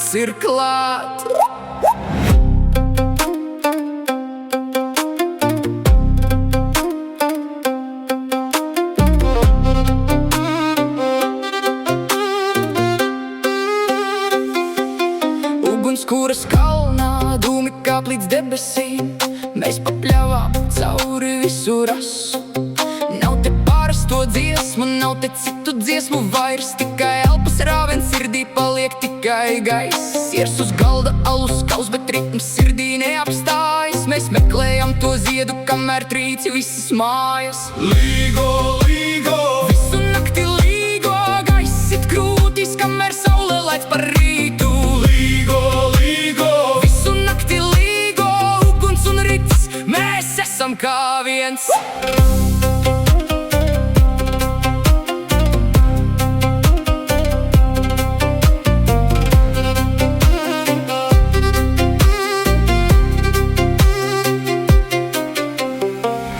laiks ir klāt. Kuras kalnā dūmi kāp līdz debesīm, mēs papļāvām cauri visu rasu. Nav te parasto dziesmu, nav te citu dziesmu vairs, tikai elpas rāvens sirdī paliek tikai gaiss. Siers uz galda alus kaus, bet ritms sirdī neapstājas. Mēs meklējam to ziedu, kamēr trīci visas mājas. Līgo, līgo, visu nakti līgo, gaiss it krūtis, kamēr saule laic par rītu. Līgo, līgo, visu nakti līgo, uguns un rits, mēs esam kā viens.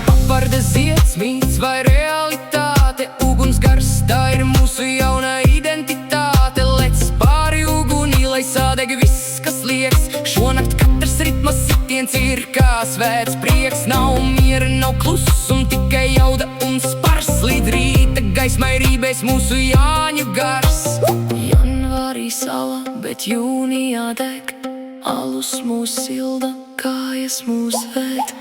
Paparda zieds, mīts vai realitāte, uguns gars, tā ir mūsu jauna identitāte. Lec pāri ugunī, lai sādeg viss, kas liekas. Šonakt katrs ritma sitiens ir kā svēts prieks. Nav miera, nav klusum, tikai jauda un spars. Līdz rīta gaismai rībēs mūsu Jāņu gars. Janvārī sala, bet jūnijā deg, alus mūs silda, kājas mūs vēd.